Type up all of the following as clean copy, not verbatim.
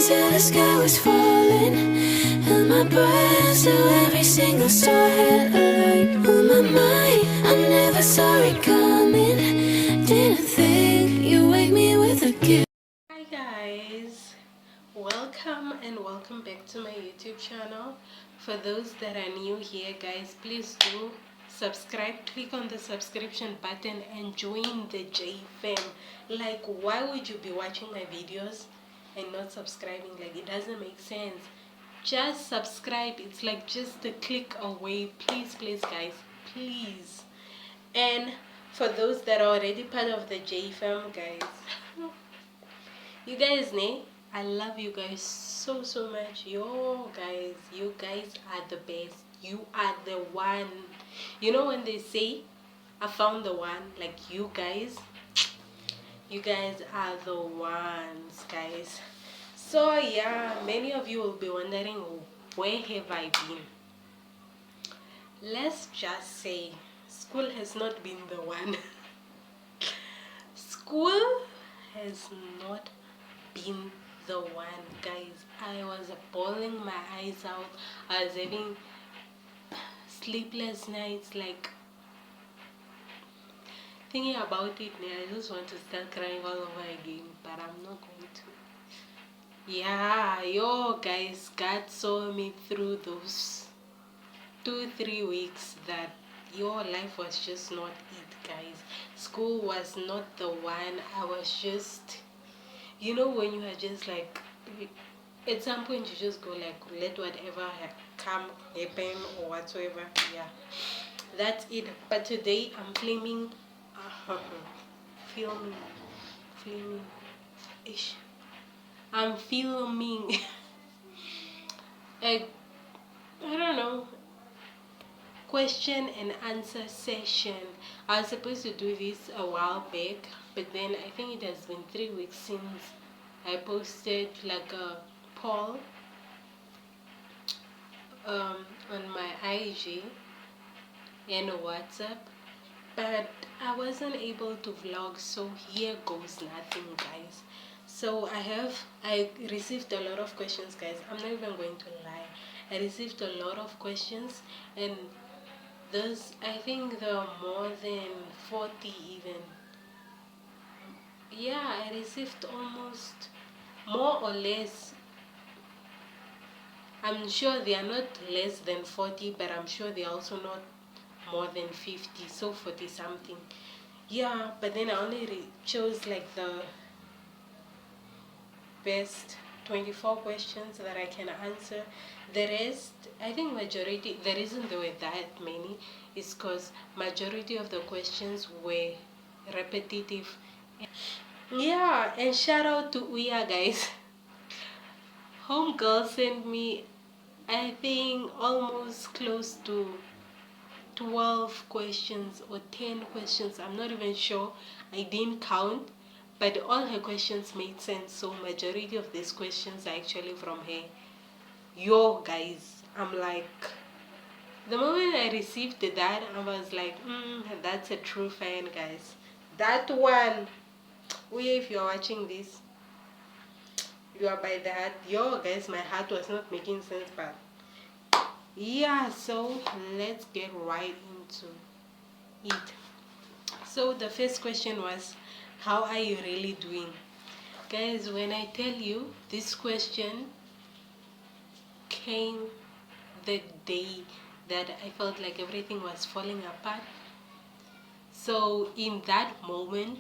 till the sky was falling. Held my breath so every single star had a light on my mind. I never saw it coming. Didn't think you'd wake me with a kiss. Hi guys, welcome back to my YouTube channel. For those that are new here, guys, please do subscribe. Click on the subscription button and join the J fam. Like, why would you be watching my videos and not subscribing? Like, it doesn't make sense. Just subscribe. It's like just a click away. Please guys, please. And for those that are already part of the J fam, guys, you guys, I love you guys so much. You guys are the best. You are the one. You know when they say I found the one, like you guys are the ones, guys. So yeah, many of you will be wondering, where have I been? Let's just say school has not been the one. School has not been the one, guys. I was bawling my eyes out. I was having sleepless nights, like thinking about it now. I just want to start crying all over again, but I'm not going to. Yeah, yo guys, God saw me through those 2-3 weeks that your life was just not it, guys. School was not the one. I was just, you know, when you are just like, at some point you just go like, let whatever come happen or whatsoever. Yeah, that's it. But today I'm filming I'm filming a, I don't know, question and answer session. I was supposed to do this a while back, but then I think it has been 3 weeks since I posted like a poll on my IG and WhatsApp, but I wasn't able to vlog, so here goes nothing, guys. So I received a lot of questions, guys. I'm not even going to lie. I received a lot of questions, and I think there are more than 40 even. Yeah, I received almost, more or less, I'm sure they are not less than 40, but I'm sure they are also not more than 50, so 40 something. Yeah, but then I only chose like the best 24 questions that I can answer. The rest, I think majority, the reason there were that many is because majority of the questions were repetitive. Yeah, and shout out to Uya, guys. Homegirl sent me, I think, almost close to 12 questions or 10 questions. I'm not even sure. I didn't count, but all her questions made sense. So majority of these questions are actually from her. Yo, guys, I'm like, the moment I received that, I was like, that's a true fan, guys. That one. Uya, if you're watching this, you are by that. Yo, guys, my heart was not making sense, but yeah, so let's get right into it. So the first question was, how are you really doing? Guys, when I tell you, this question came the day that I felt like everything was falling apart. So in that moment,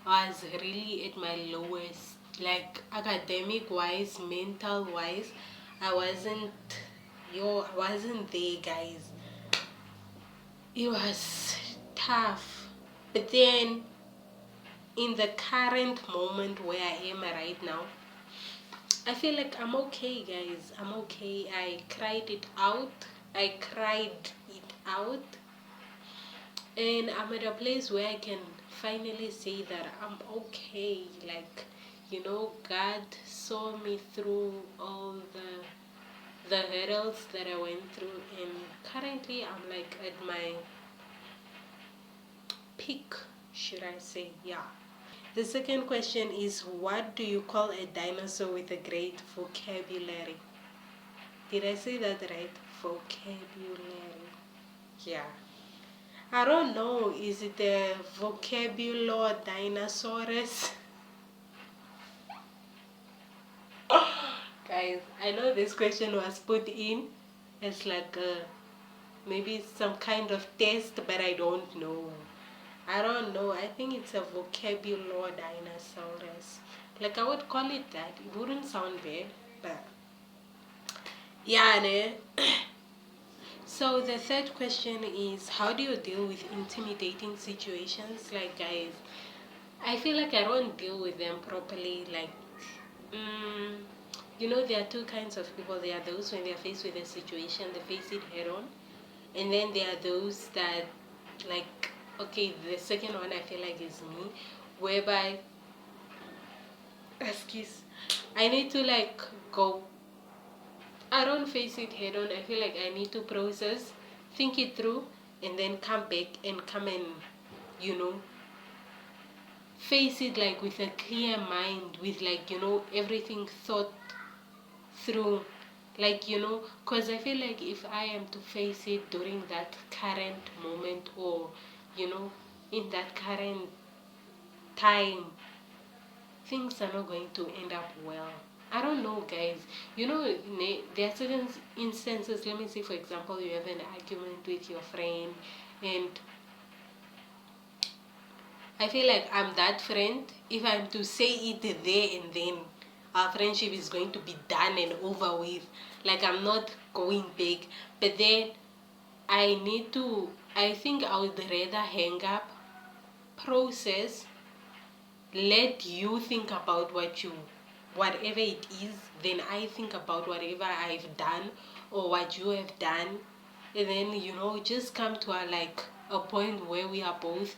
I was really at my lowest, like academic wise, mental wise. I wasn't there, guys. It was tough. But then in the current moment where I am right now, I feel like I'm okay, guys. I'm okay. I cried it out. And I'm at a place where I can finally say that I'm okay. Like, you know, God saw me through all the hurdles that I went through, and currently I'm like at my peak, should I say. Yeah, The second question is, what do you call a dinosaur with a great vocabulary? Did I say that right? Vocabulary. Yeah. I don't know. Is it the vocabulary dinosaurus? Guys, I know this question was put in as like maybe some kind of test, but I don't know. I don't know. I think it's a vocabulary dinosaurus. Like I would call it that. It wouldn't sound bad, but yeah, ne? So the third question is, how do you deal with intimidating situations? Like guys, I feel like I don't deal with them properly. Like, mm, you know, there are two kinds of people. There are those when they are faced with a situation, they face it head on, and then there are those that, like, okay, the second one I feel like is me, whereby, excuse, I need to like go. I don't face it head on. I feel like I need to process, think it through, and then come back and come and, you know, face it like with a clear mind, with like, you know, everything thought through. Like, you know, because I feel like if I am to face it during that current moment, or, you know, in that current time, things are not going to end up well. I don't know, guys. You know, there are certain instances. Let me say, for example, you have an argument with your friend, and I feel like I'm that friend. If I'm to say it there and then, our friendship is going to be done and over with. Like, I'm not going back. But then I think I would rather hang up, process, let you think about whatever it is, then I think about whatever I've done or what you have done. And then, you know, just come to a point where we are both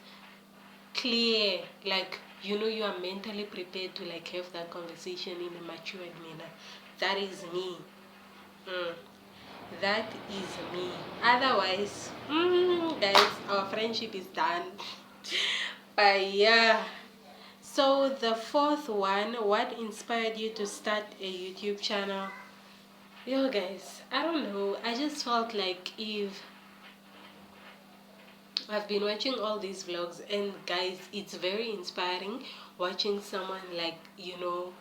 clear, like, you know, you are mentally prepared to like have that conversation in a matured manner. That is me. mm. That is me. Otherwise, guys, our friendship is done. But yeah, so the fourth one, what inspired you to start a YouTube channel? Yo guys, I don't know, I just felt like if I've been watching all these vlogs, and guys, it's very inspiring watching someone like, you know,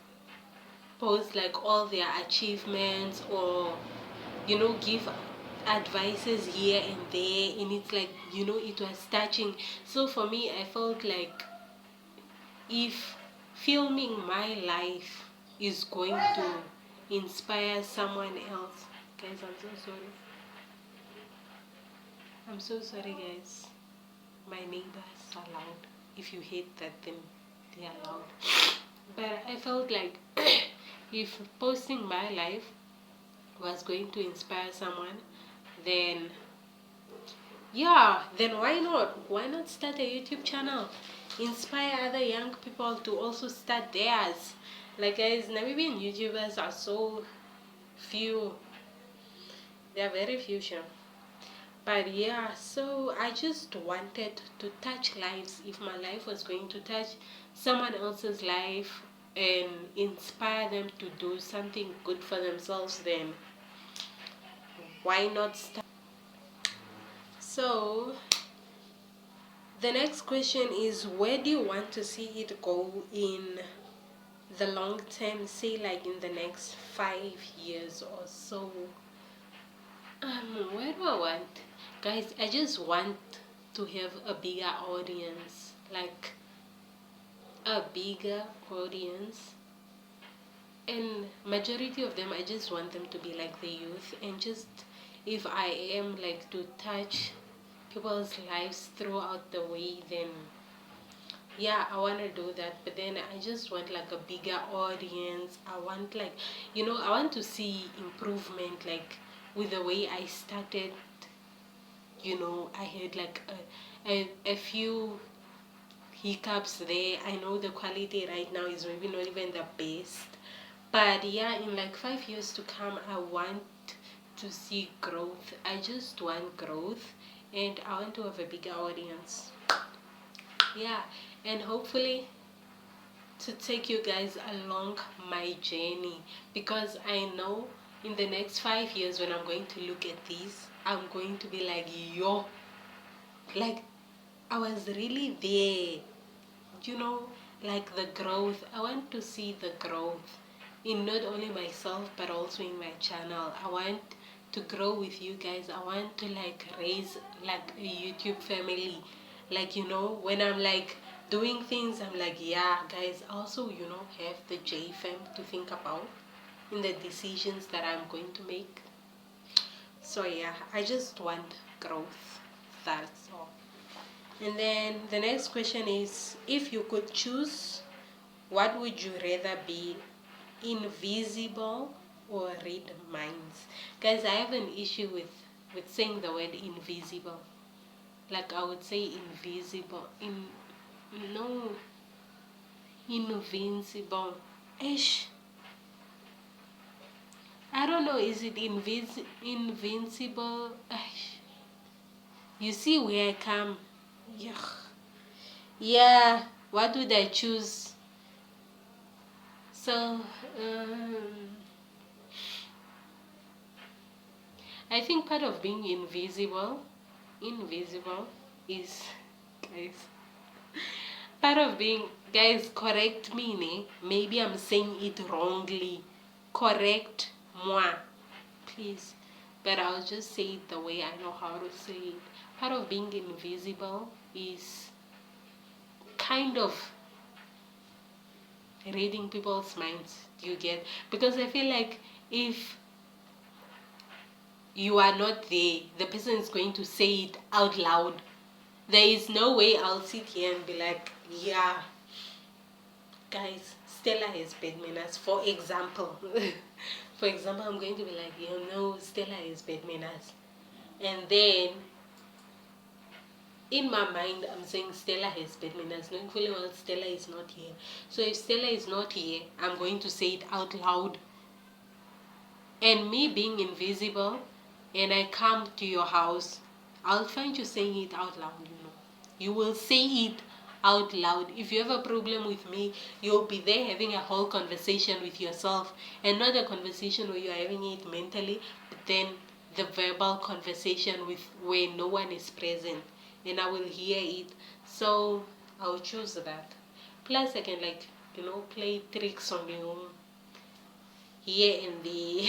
post like all their achievements, or, you know, give advices here and there, and it's like, you know, it was touching. So for me, I felt like if filming my life is going to inspire someone else, guys, I'm so sorry guys, my neighbors are loud. If you hate that, then they are loud. But I felt like if posting my life was going to inspire someone, then yeah, then why not start a YouTube channel, inspire other young people to also start theirs. Like guys, Namibian YouTubers are so few, they are very few, sure. But yeah, so I just wanted to touch lives. If my life was going to touch someone else's life and inspire them to do something good for themselves, then why not start? So the next question is, where do you want to see it go in the long term, say like in the next 5 years or so? Where do I want? Guys, I just want to have a bigger audience. Like a bigger audience. And majority of them, I just want them to be like the youth, and just if I am like to touch people's lives throughout the way, then yeah, I want to do that. But then I just want like a bigger audience. I want like, you know, I want to see improvement, like with the way I started. You know, I had like a few hiccups there. I know the quality right now is maybe not even the best, but yeah, in like 5 years to come, I want to see growth. I just want growth, and I want to have a bigger audience. Yeah, and hopefully to take you guys along my journey, because I know in the next 5 years when I'm going to look at these, I'm going to be like, yo, like I was really there, you know, like the growth. I want to see the growth in not only myself but also in my channel. I want to grow with you guys. I want to like raise like a YouTube family. Like, you know, when I'm like doing things, I'm like, yeah guys, also, you know, have the J fam to think about in the decisions that I'm going to make. So yeah, I just want growth, that's all. And then the next question is, if you could choose, what would you rather be, invisible or read minds? Guys, I have an issue with saying the word invisible. Like I would say invisible, no, invincible. Ish. I don't know, is it invincible? Ish. You see where I come? Yeah. Yeah, what would I choose? So, I think part of being invisible is, guys, part of being, guys, correct me, ne? Maybe I'm saying it wrongly. Correct moi, please. But I'll just say it the way I know how to say it. Part of being invisible is kind of reading people's minds. Do you get? Because I feel like if you are not there, the person is going to say it out loud. There is no way I'll sit here and be like, yeah, guys, Stella has bad manners, for example. For example, I'm going to be like, you know, Stella has bad manners. And then in my mind, I'm saying Stella has bad manners, knowing fully well Stella is not here. So if Stella is not here, I'm going to say it out loud. And me being invisible, and I come to your house, I'll find you saying it out loud, you know. You will say it out loud. If you have a problem with me, you'll be there having a whole conversation with yourself, and not a conversation where you're having it mentally, but then the verbal conversation with where no one is present, and I will hear it. So I'll choose that. Plus I can, like, you know, play tricks on you here and there.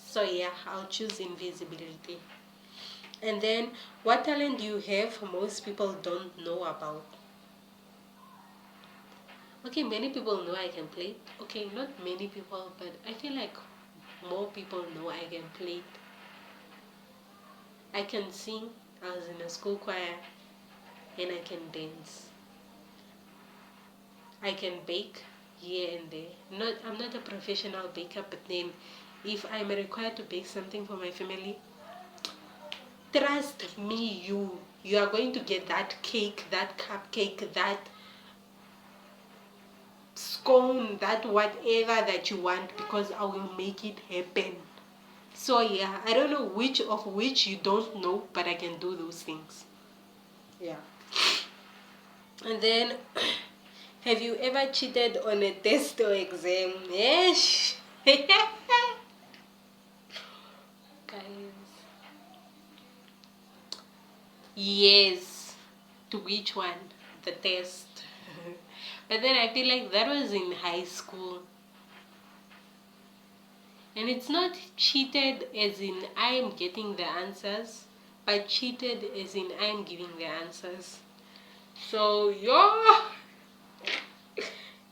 So yeah, I'll choose invisibility. And then, what talent do you have most people don't know about? Okay, many people know I can play. Okay, not many people, but I feel like more people know I can play. I can sing. I was in a school choir, and I can dance. I can bake here and there. I'm not a professional baker, but then if I'm required to bake something for my family, trust me, you are going to get that cake, that cupcake, that scone, that whatever that you want, because I will make it happen. So yeah, I don't know which of which you don't know, but I can do those things. Yeah. And then, have you ever cheated on a test or exam? Yes. Guys. Yes. To which one? The test. But then I feel like that was in high school. And it's not cheated as in I am getting the answers, but cheated as in I am giving the answers. So,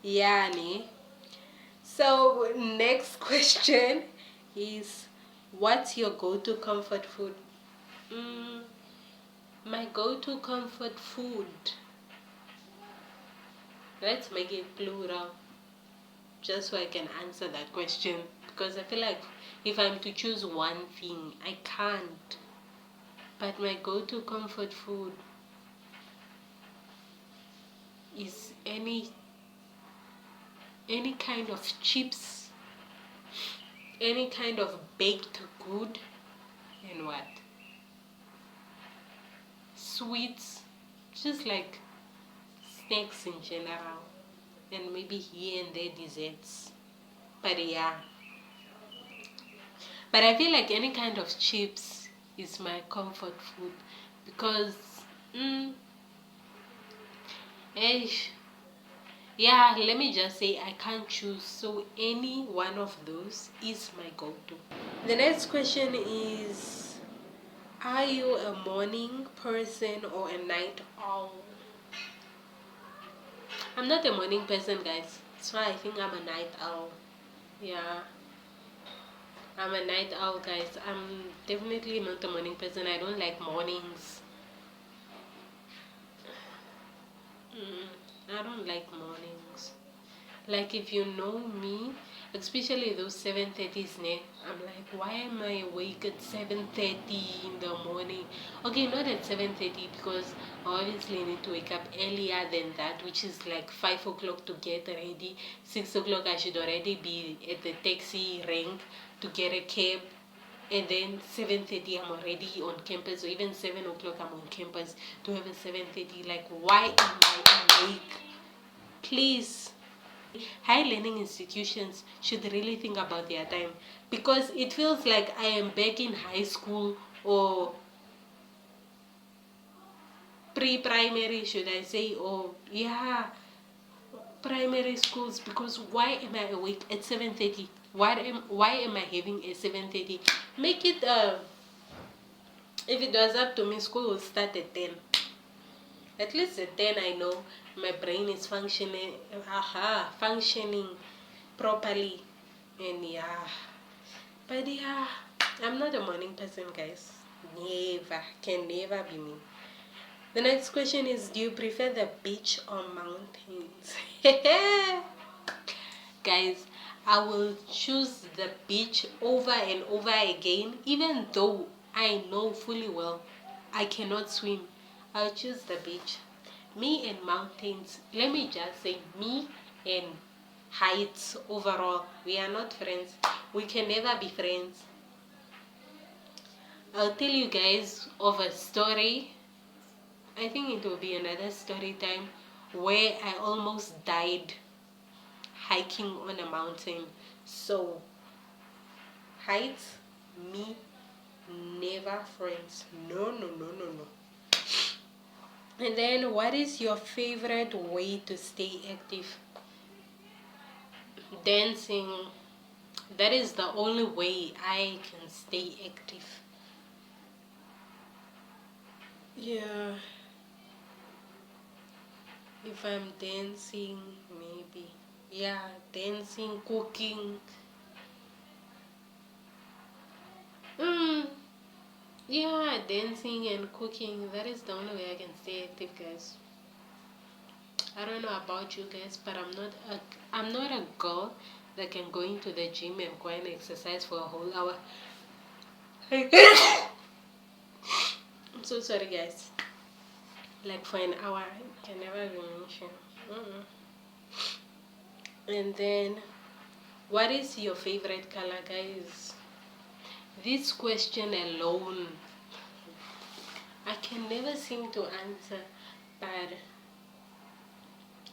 yeah, ne? So, next question is, what's your go-to comfort food? My go-to comfort food. Let's make it plural, just so I can answer that question. Because I feel like if I'm to choose one thing, I can't. But my go-to comfort food is any kind of chips, any kind of baked good, and what? Sweets, just like snacks in general. and maybe here and there desserts. But yeah, but I feel like any kind of chips is my comfort food because, eh, yeah, let me just say I can't choose. So any one of those is my go-to. The next question is, are you a morning person or a night owl? I'm not a morning person, guys. So I think I'm a night owl. Yeah, I'm a night owl, guys. I'm definitely not a morning person. I don't like mornings. I don't like mornings. Like if you know me, especially those 7:30s, I'm like, why am I awake at 7:30 in the morning? Okay, not at 7:30 because I obviously need to wake up earlier than that, which is like 5 o'clock to get ready. 6 o'clock I should already be at the taxi rank to get a cab. And then 7:30 I'm already on campus, or even 7 o'clock I'm on campus to have a 7:30. Like, why am I awake? Please. High learning institutions should really think about their time, because it feels like I am back in high school or pre-primary, should I say, or yeah, primary schools. Because why am I awake at 7:30? Why am I having a 7:30? Make it if it was up to me, school would start at 10. At least at 10 I know my brain is functioning properly. And yeah, but yeah, I'm not a morning person, guys. Never, can never be me. The next question is, do you prefer the beach or mountains? Guys, I will choose the beach over and over again, even though I know fully well I cannot swim. I'll choose the beach. Me and mountains, let me just say, me and heights overall, we are not friends. We can never be friends. I'll tell you guys of a story. I think it will be another story time where I almost died hiking on a mountain. So heights, me, never friends. No, no, no, no, no. And then, what is your favorite way to stay active? Dancing. That is the only way I can stay active. Yeah. If I'm dancing, maybe. Yeah, dancing, cooking. Yeah, dancing and cooking. That is the only way I can stay active, guys. I don't know about you guys, but I'm not a girl that can go into the gym and go and exercise for a whole hour. I'm so sorry, guys. Like for an hour, I can never be mentioned. And then, what is your favorite color, guys? This question alone, I can never seem to answer. But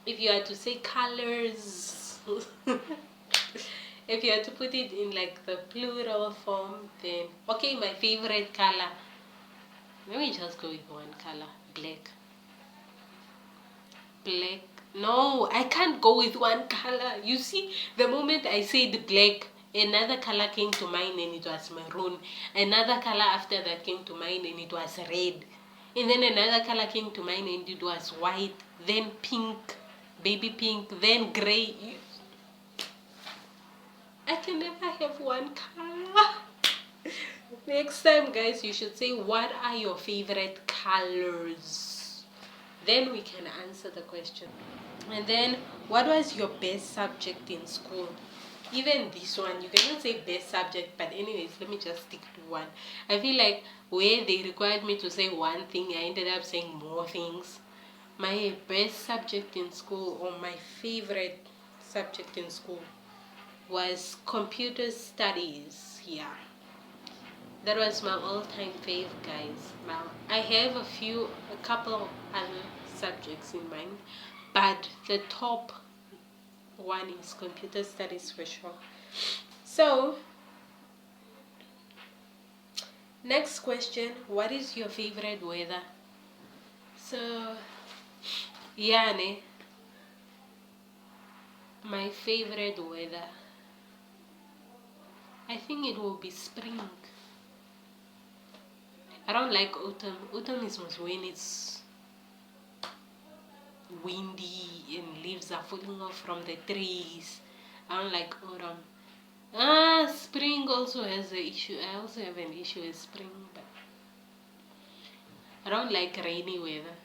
if you had to say colors, if you had to put it in like the plural form, then okay, my favorite color. Let me just go with one color, black. Black. No, I can't go with one color. You see, the moment I said black, another color came to mind and it was maroon. Another color after that came to mind and it was red. And then another color came to mind and it was white. Then pink, baby pink, then gray. I can never have one color. Next time, guys, you should say, what are your favorite colors? Then we can answer the question. And then, what was your best subject in school? Even this one, you cannot say best subject, but anyways, let me just stick to one. I feel like where they required me to say one thing, I ended up saying more things. My best subject in school, or my favorite subject in school, was computer studies. Yeah, that was my all-time fave, guys. Now I have a couple of other subjects in mind, but the top one is computer studies for sure. So next question, what is your favorite weather? So yeah, my favorite weather, I think it will be spring. I don't like autumn. Autumn is when it's windy and leaves are falling off from the trees. I don't like autumn. Spring also has an issue. I also have an issue with spring, but I don't like rainy weather.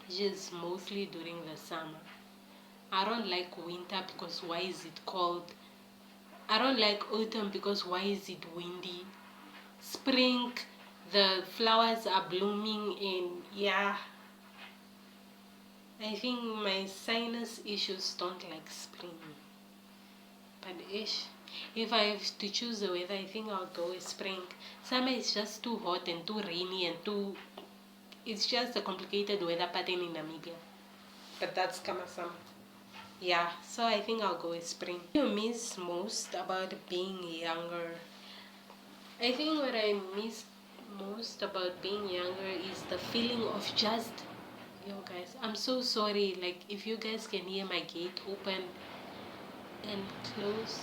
Just mostly during the summer. I don't like winter because why is it cold? I don't like autumn because why is it windy? Spring, the flowers are blooming, and yeah, I think my sinus issues don't like spring. But if I have to choose the weather, I think I'll go with spring. Summer is just too hot and too rainy and too. It's just a complicated weather pattern in Namibia. But that's Kama summer. Yeah, so I think I'll go with spring. What do you miss most about being younger? I think what I miss most about being younger is the feeling of just, yo guys, I'm so sorry. Like, if you guys can hear my gate open and close,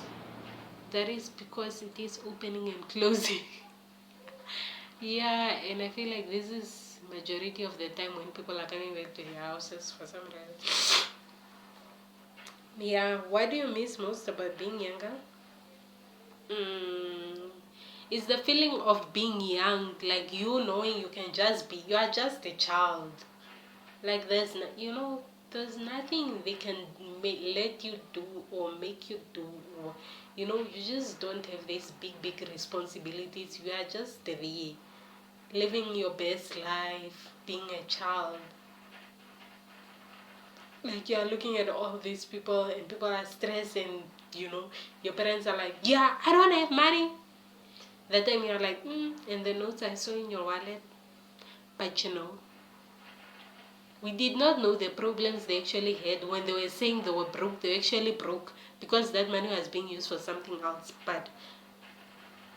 that is because it is opening and closing. Yeah, and I feel like this is majority of the time when people are coming back to their houses for some reason. Yeah, what do you miss most about being younger? It's the feeling of being young, like you knowing you can just be, you are just a child. Like there's nothing they can let you do or make you do, or you just don't have these big responsibilities. You are just there, living your best life, being a child. Like you are looking at all these people and people are stressed, and your parents are like, yeah, I don't have money. That time you're like, and the notes I saw in your wallet. But we did not know the problems they actually had when they were saying they were broke. They were actually broke because that money was being used for something else. But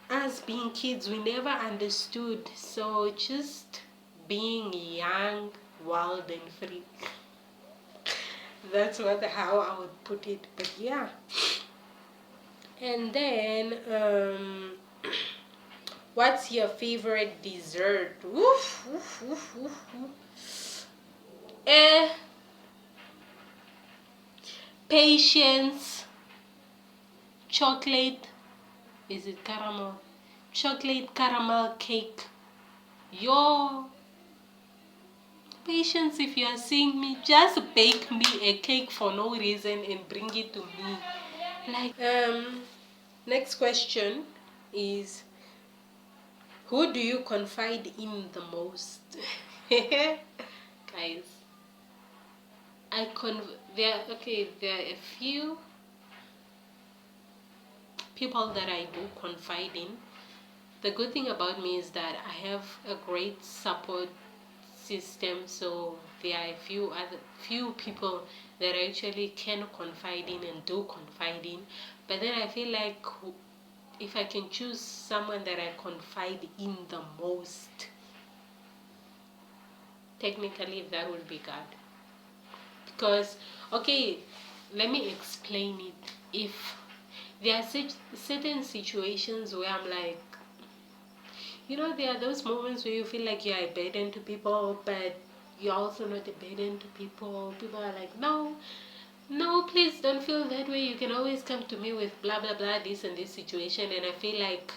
as being kids, we never understood. So just being young, wild, and free. That's how I would put it. But yeah. And then, what's your favorite dessert? Woof, woof, woof, woof, woof. Patience, chocolate. Is it caramel? Chocolate caramel cake. Yo, patience, if you are seeing me, just bake me a cake for no reason and bring it to me. Like, next question is, who do you confide in the most? Guys, there are a few people that I do confide in. The good thing about me is that I have a great support system, so there are a few people that I actually can confide in and do confide in. But then I feel like if I can choose someone that I confide in the most, technically that would be God. Because, okay, let me explain it. If there are certain situations where I'm like, there are those moments where you feel like you're a burden to people, but you're also not a burden to people. People are like, no, please don't feel that way. You can always come to me with blah, blah, blah, this and this situation. And I feel like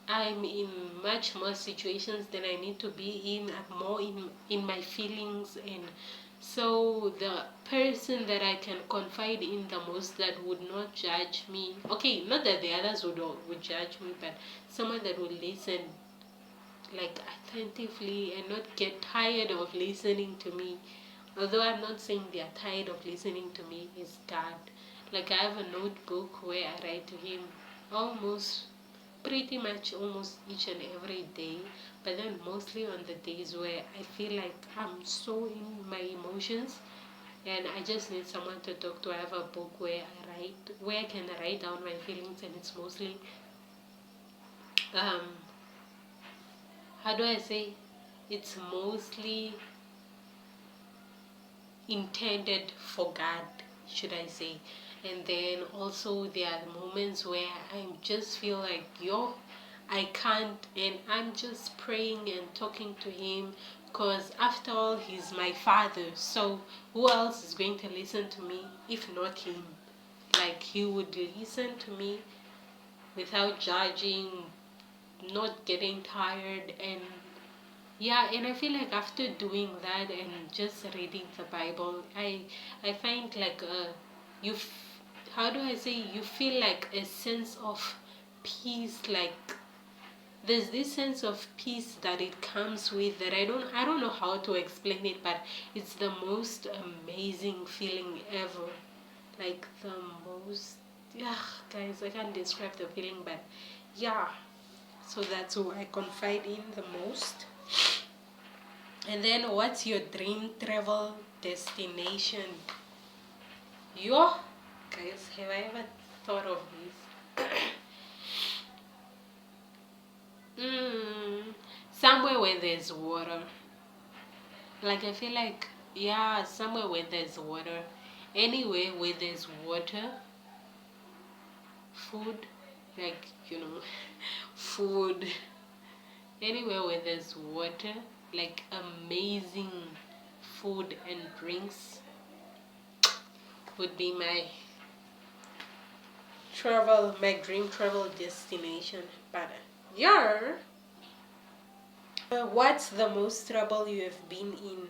I'm in much more situations than I need to be in. I'm more in my feelings. And so the person that I can confide in the most, that would not judge me, okay, not that the others would judge me, but someone that would listen like attentively and not get tired of listening to me. Although I'm not saying they are tired of listening to me, is God. Like, I have a notebook where I write to him pretty much almost each and every day, but then mostly on the days where I feel like I'm so in my emotions and I just need someone to talk to. I have a book where I can write down my feelings, and it's mostly um how do I say, it's mostly intended for God, should I say. And then also there are moments where I just feel like, I can't, and I'm just praying and talking to him, because after all, he's my father. So who else is going to listen to me if not him? Like, he would listen to me without judging, not getting tired. And yeah, and I feel like after doing that and just reading the Bible, I find like how do I say, you feel like a sense of peace. Like, there's this sense of peace that it comes with, that I don't know how to explain it, but it's the most amazing feeling ever. Like, the most, yeah, guys, I can't describe the feeling, but yeah. So that's who I confide in the most. And then, what's your dream travel destination? Yo, guys, have I ever thought of this? Somewhere where there's water. Like, I feel like, yeah, somewhere where there's water. Anywhere where there's water, food, like, food. Anywhere where there's water, like amazing food and drinks would be my dream travel destination. But yeah, what's the most trouble you have been in?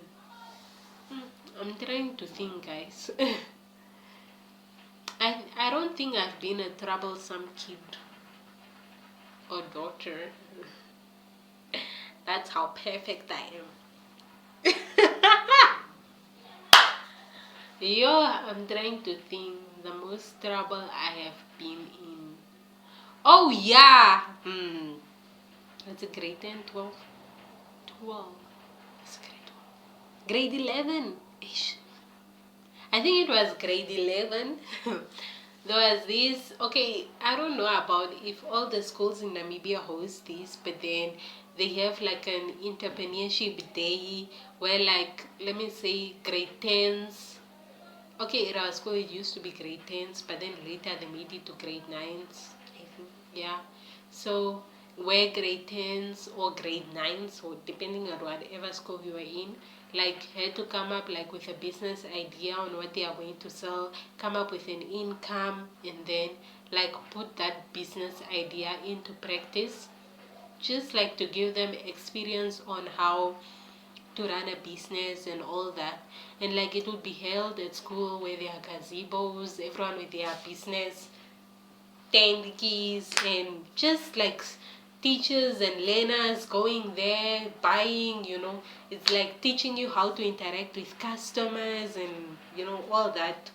I'm trying to think, guys. I don't think I've been a troublesome kid or daughter. That's how perfect I am. Yo, I'm trying to think the most trouble I have been in. Oh yeah. That's a grade 10, 12. 12. That's grade 12. Grade 11. Ish. I think it was grade 11. There was this, okay, I don't know about if all the schools in Namibia host this, but then they have like an entrepreneurship day where, like, let me say grade 10s. Okay, at our school it used to be grade 10s, but then later they made it to grade 9s, I think. Yeah. So where grade 10s or grade 9s, or depending on whatever school you were in, like, had to come up like with a business idea on what they are going to sell, come up with an income, and then like put that business idea into practice, just like to give them experience on how to run a business and all that. And like, it would be held at school where there are gazebos, everyone with their business tankies, and just like teachers and learners going there buying, it's like teaching you how to interact with customers and all that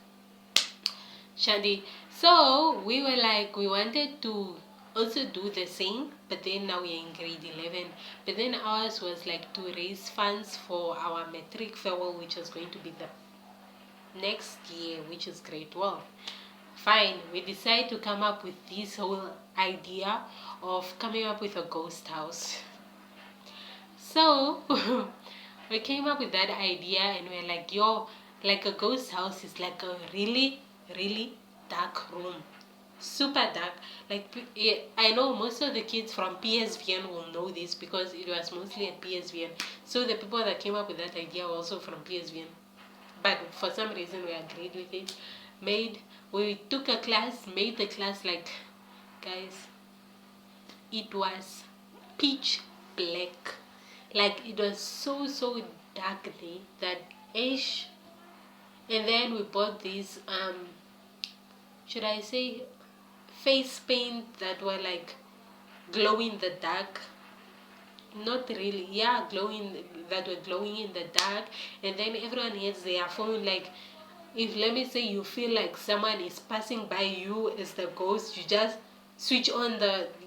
shandy. So we were like, we wanted to also do the same, but then now we're in grade 11. But then ours was like to raise funds for our matric farewell, which was going to be the next year, which is grade 12. Fine, we decided to come up with this whole idea of coming up with a ghost house. So we came up with that idea, and we're like, yo, like a ghost house is like a really, really dark room. Super dark. Like, I know most of the kids from PSVN will know this because it was mostly at PSVN. So the people that came up with that idea were also from PSVN. But for some reason we agreed with it. We took a class, made the class, like, guys, it was pitch black. Like, it was so dark there that ish. And then we bought these should I say face paint that were like glow in the dark. Not really, yeah, that were glowing in the dark. And then everyone has their phone, like, if, let me say, you feel like someone is passing by you as the ghost, you just switch on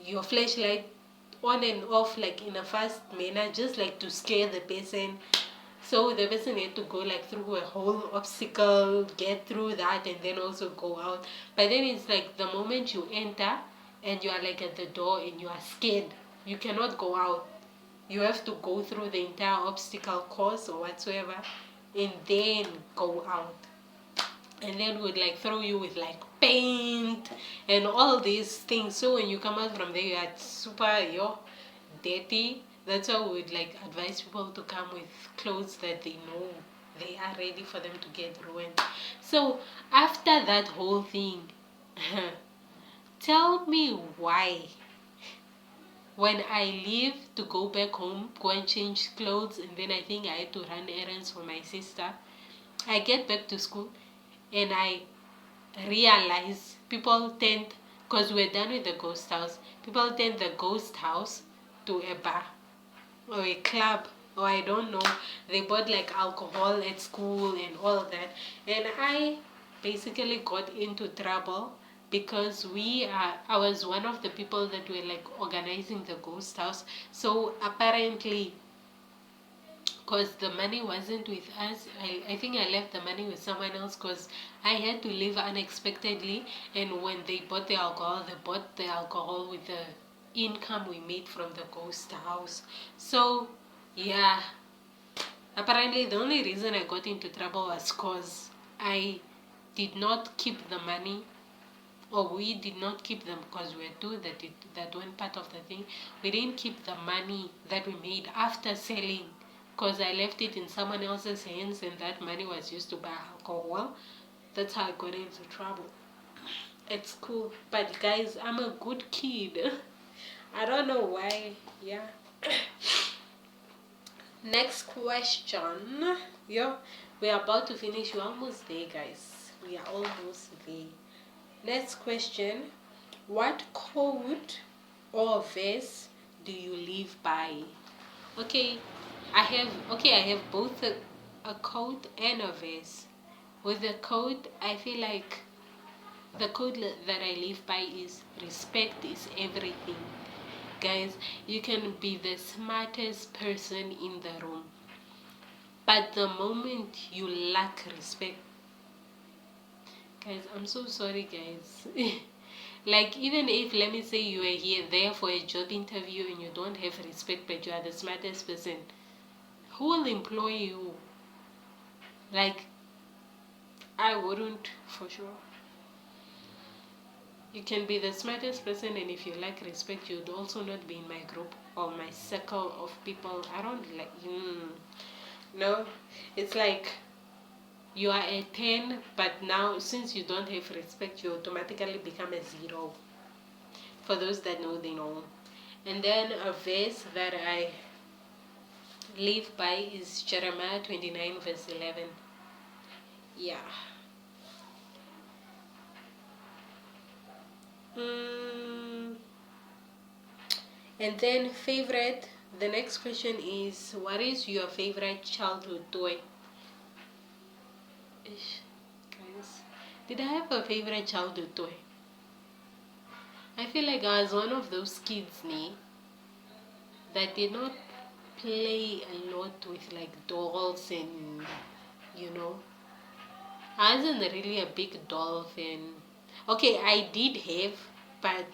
your flashlight on and off, like in a fast manner, just like to scare the person. So the person had to go like through a whole obstacle, get through that, and then also go out. But then it's like the moment you enter and you are like at the door and you are scared, you cannot go out. You have to go through the entire obstacle course or whatsoever and then go out. And then would like throw you with like paint and all these things. So when you come out from there, you are super dirty. That's why we would like advise people to come with clothes that they know they are ready for them to get ruined. So after that whole thing, tell me why when I leave to go back home, go and change clothes, and then I think I had to run errands for my sister. I get back to school and I realize people tend, because we're done with the ghost house, people tend the ghost house to a bar or a club, or I don't know. They bought like alcohol at school and all that. And I basically got into trouble because I was one of the people that were like organizing the ghost house. So apparently, because the money wasn't with us, I think I left the money with someone else because I had to leave unexpectedly. And when they bought the alcohol, they bought the alcohol with the income we made from the ghost house. So yeah, apparently the only reason I got into trouble was because I did not keep the money, or we did not keep them, because we were two that went part of the thing. We didn't keep the money that we made after selling, because I left it in someone else's hands and that money was used to buy alcohol. That's how I got into trouble. It's cool, but guys, I'm a good kid. I don't know why. Yeah. Next question. Yeah, we're about to finish. We're almost there, guys. We are almost there. Next question. What code or verse do you live by? Okay, I have both a code and a verse. With the code, I feel like the code that I live by is respect is everything. Guys, you can be the smartest person in the room, but the moment you lack respect, guys, I'm so sorry, guys. Like, even if, let me say, you are here there for a job interview and you don't have respect, but you are the smartest person, who will employ you? Like, I wouldn't, for sure. You can be the smartest person, and if you lack respect, you'd also not be in my group or my circle of people. I don't like. No, it's like you are a 10, but now since you don't have respect, you automatically become a 0. For those that know, they know. And then a verse that I live by is Jeremiah 29 verse 11. Yeah. And then favorite, the next question is, what is your favorite childhood toy? Guys, did I have a favorite childhood toy? I feel like I was one of those kids that did not play a lot with like dolls, and I wasn't really a big doll fan. Okay, I did have, but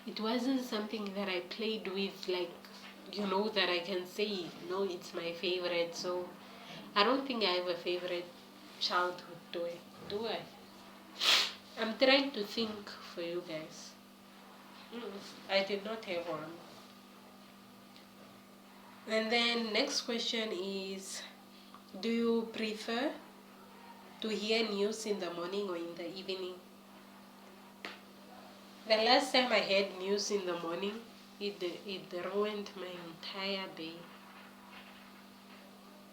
it wasn't something that I played with, like, that I can say, no, it's my favorite. So I don't think I have a favorite childhood toy. Do I? I'm trying to think for you guys. I did not have one. And then next question is, do you prefer to hear news in the morning or in the evening? The last time I had news in the morning, it ruined my entire day.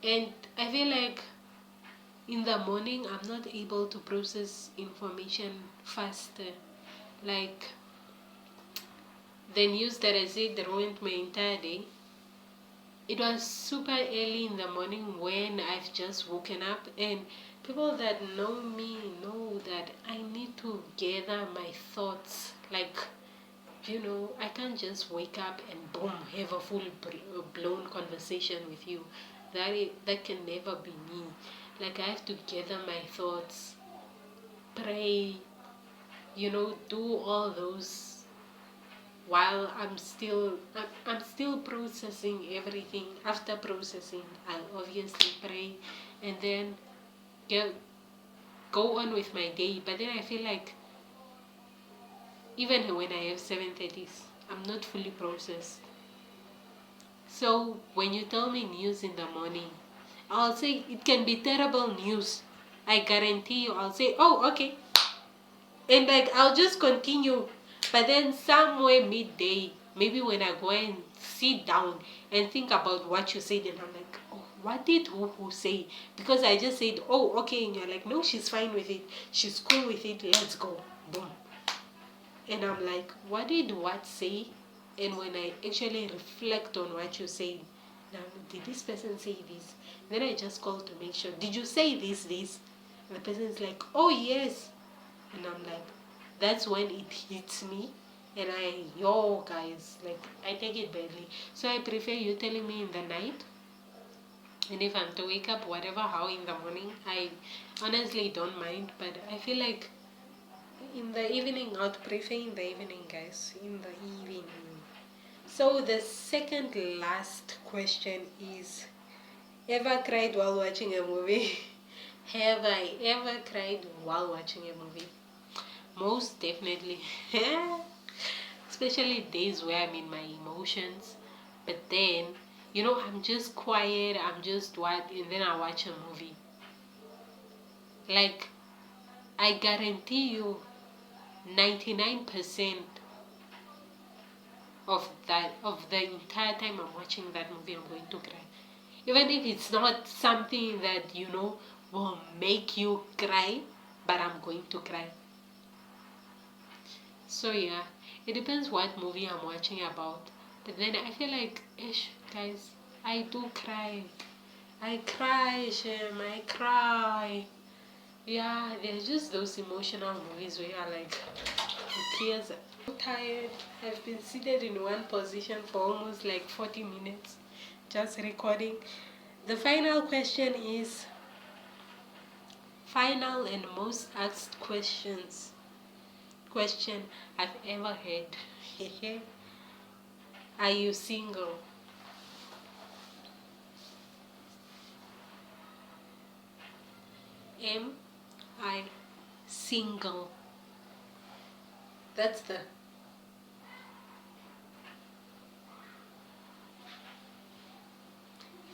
And I feel like in the morning I'm not able to process information faster. Like, the news that I said ruined my entire day. It was super early in the morning when I've just woken up, and people that know me know that I need to gather my thoughts. Like, I can't just wake up and boom, have a full blown conversation with you. That can never be me. Like, I have to gather my thoughts, pray, do all those while I'm still processing everything. After processing, I'll obviously pray and then get, go on with my day. But then I feel like even when I have 7:30s, I'm not fully processed. So when you tell me news in the morning, I'll say it can be terrible news. I guarantee you, I'll say, oh, okay. And like, I'll just continue. But then somewhere midday, maybe when I go and sit down and think about what you said, and I'm like, oh, what did who say? Because I just said, oh, okay. And you're like, no, she's fine with it. She's cool with it. Let's go. Boom. And I'm like, what did what say? And when I actually reflect on what you said, now, did this person say this? Then I just call to make sure, did you say this? And the person is like, oh, yes. And I'm like, that's when it hits me. And guys, like, I take it badly. So I prefer you telling me in the night. And if I'm to wake up, whatever, how in the morning, I honestly don't mind. But I feel like in the evening, I'd prefer in the evening, guys. In the evening. So the second last question is, ever cried while watching a movie? Have I ever cried while watching a movie? Most definitely. Especially days where I'm in my emotions. But then, I'm just quiet, I'm just what, and then I watch a movie. Like, I guarantee you 99% of the entire time I'm watching that movie, I'm going to cry. Even if it's not something that, will make you cry, but I'm going to cry. So yeah, it depends what movie I'm watching about. But then I feel like, guys, I do cry. I cry, Shem, I cry. Yeah, there's just those emotional movies where you're like, the tears. I'm tired. I've been seated in one position for almost like 40 minutes, just recording. The final question is, final and most asked question I've ever heard. Are you single? Am I single? That's the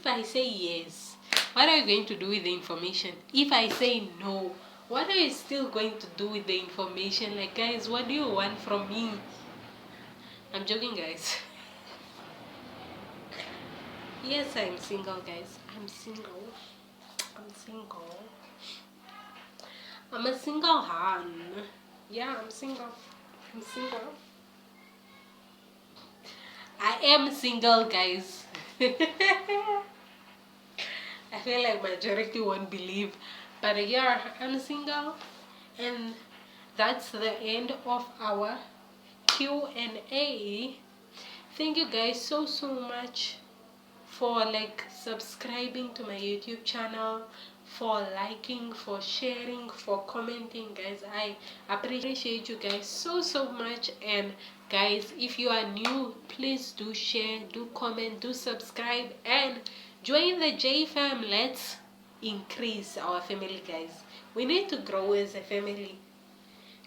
If I say yes, what are you going to do with the information? If I say no, what are you still going to do with the information? Like, guys, what do you want from me? I'm joking, guys. Yes, I'm single, guys. I'm single. I'm a single hun. Yeah, I'm single. I am single, guys. I feel like majority won't believe, but yeah, I'm single, and that's the end of our Q&A. Thank you guys so much for subscribing to my YouTube channel, for liking, for sharing, for commenting, guys. I appreciate you guys so much. And guys, if you are new, please do share, do comment, do subscribe, and join the J fam. Let's increase our family, guys. We need to grow as a family.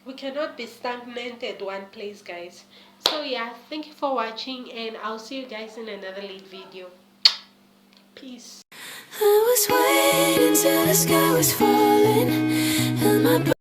We cannot be stagnant at one place, guys. So yeah, thank you for watching, and I'll see you guys in another late video. Peace. I was waiting till the sky was falling, and my